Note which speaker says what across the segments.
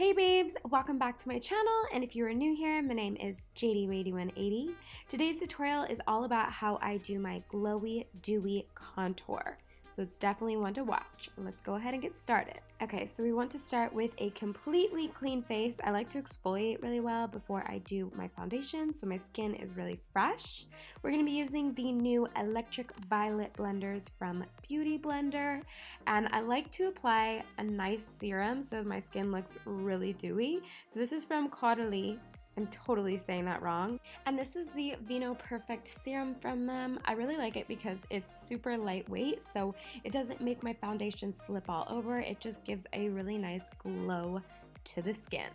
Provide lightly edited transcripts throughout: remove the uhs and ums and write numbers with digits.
Speaker 1: Hey babes, welcome back to my channel, and if you are new here, my name is Jadeywadey180. Today's tutorial is all about how I do my glowy, dewy contour. So it's definitely one to watch. Let's go ahead and get started. Okay, so we want to start with a completely clean face. I like to exfoliate really well before I do my foundation, so my skin is really fresh. We're gonna be using the new electric violet blenders from Beauty Blender, and I like to apply a nice serum so my skin looks really dewy. So this is from Glowy. I'm totally saying that wrong. And this is the Vino Perfect Serum from them. I really like it because it's super lightweight, so it doesn't make my foundation slip all over. It just gives a really nice glow to the skin.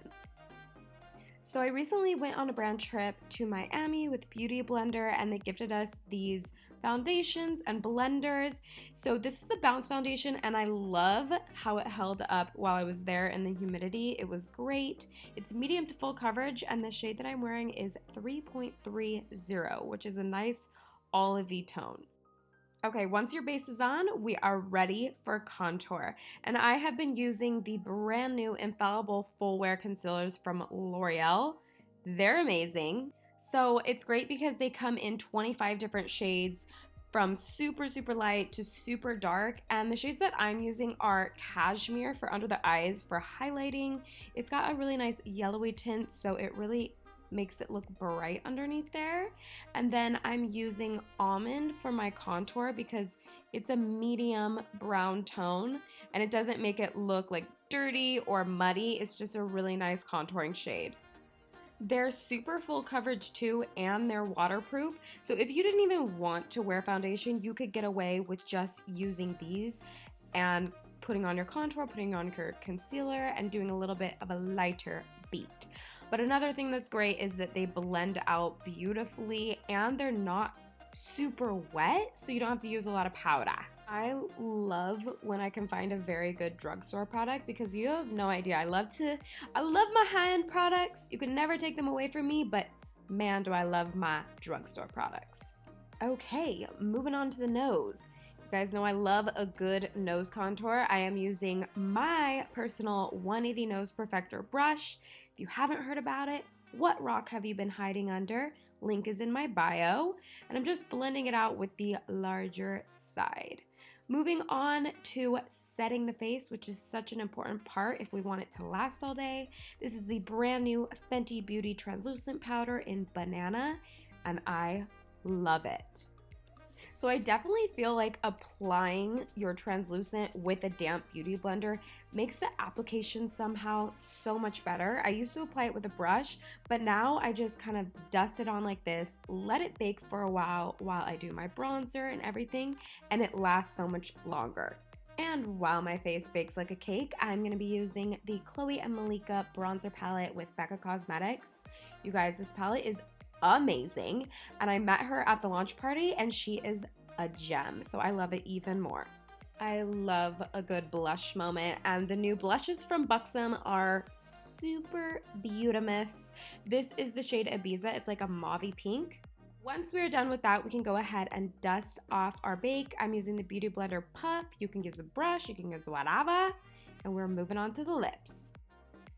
Speaker 1: So I recently went on a brand trip to Miami with Beauty Blender, and they gifted us these foundations and blenders. So this is the Bounce Foundation, and I love how it held up while I was there in the humidity. It was great. It's medium to full coverage, and the shade that I'm wearing is 3.30, which is a nice olivey tone. Okay, once your base is on, we are ready for contour. And I have been using the brand new Infallible Full Wear Concealers from Loreal. They're amazing. So it's great because they come in 25 different shades from super light to super dark. And the shades that I'm using are Cashmere for under the eyes for highlighting. It's got a really nice yellowy tint, so it really makes it look bright underneath there. And then I'm using Almond for my contour because it's a medium brown tone and it doesn't make it look like dirty or muddy. It's just a really nice contouring shade. They're super full coverage too, and they're waterproof. So if you didn't even want to wear foundation, you could get away with just using these and putting on your contour, putting on your concealer, and doing a little bit of a lighter beat. But another thing that's great is that they blend out beautifully and they're not super wet, so you don't have to use a lot of powder. I love when I can find a very good drugstore product because you have no idea. I love my high-end products. You can never take them away from me, but man, do I love my drugstore products. Okay, moving on to the nose. You guys know I love a good nose contour. I am using my personal 180 Nose Perfector brush. If you haven't heard about it, what rock have you been hiding under? Link is in my bio. And I'm just blending it out with the larger side. Moving on to setting the face, which is such an important part if we want it to last all day. This is the brand new Fenty Beauty Translucent Powder in Banana, and I love it. So I definitely feel like applying your translucent with a damp beauty blender makes the application somehow so much better. I used to apply it with a brush, but now I just kind of dust it on like this, let it bake for a while I do my bronzer and everything, and it lasts so much longer. And while my face bakes like a cake, I'm going to be using the Chloe and Malika bronzer palette with Becca Cosmetics. You guys, this palette is amazing, and I met her at the launch party and she is a gem, so I love it even more. I love a good blush moment, and the new blushes from Buxom are super beautimous. This is the shade Ibiza. It's like a mauvey pink. Once we're done with that, we can go ahead and dust off our bake. I'm using the Beauty Blender Puff. You can use a brush, you can use whatever, and we're moving on to the lips.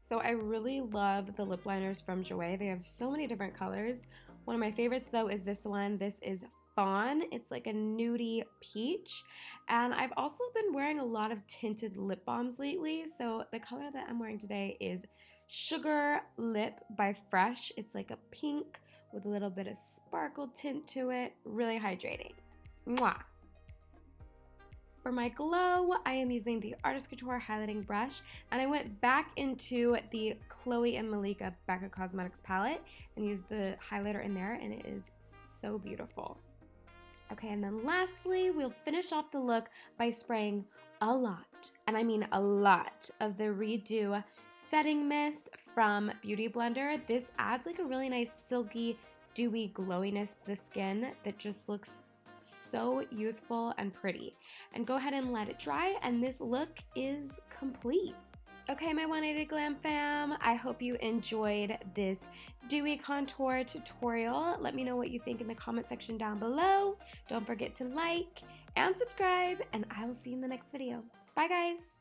Speaker 1: So I really love the lip liners from Jadeywadey. They have so many different colors. One of my favorites though is this one. This is Fawn. It's like a nudie peach. And I've also been wearing a lot of tinted lip balms lately. So the color that I'm wearing today is Sugar Lip by Fresh. It's like a pink with a little bit of sparkle tint to it. Really hydrating. Mwah! For my glow, I am using the Artist Couture highlighting brush, and I went back into the Chloe and Malika Becca Cosmetics palette and used the highlighter in there, and it is so beautiful. Okay, and then lastly, we'll finish off the look by spraying a lot, and I mean a lot, of the Redo Setting Mist from Beauty Blender. This adds like a really nice silky, dewy glowiness to the skin that just looks so youthful and pretty. And go ahead and let it dry, and this look is complete. Okay, my 180 Glam fam, I hope you enjoyed this dewy contour tutorial. Let me know what you think in the comment section down below. Don't forget to like and subscribe, and I will see you in the next video. Bye guys!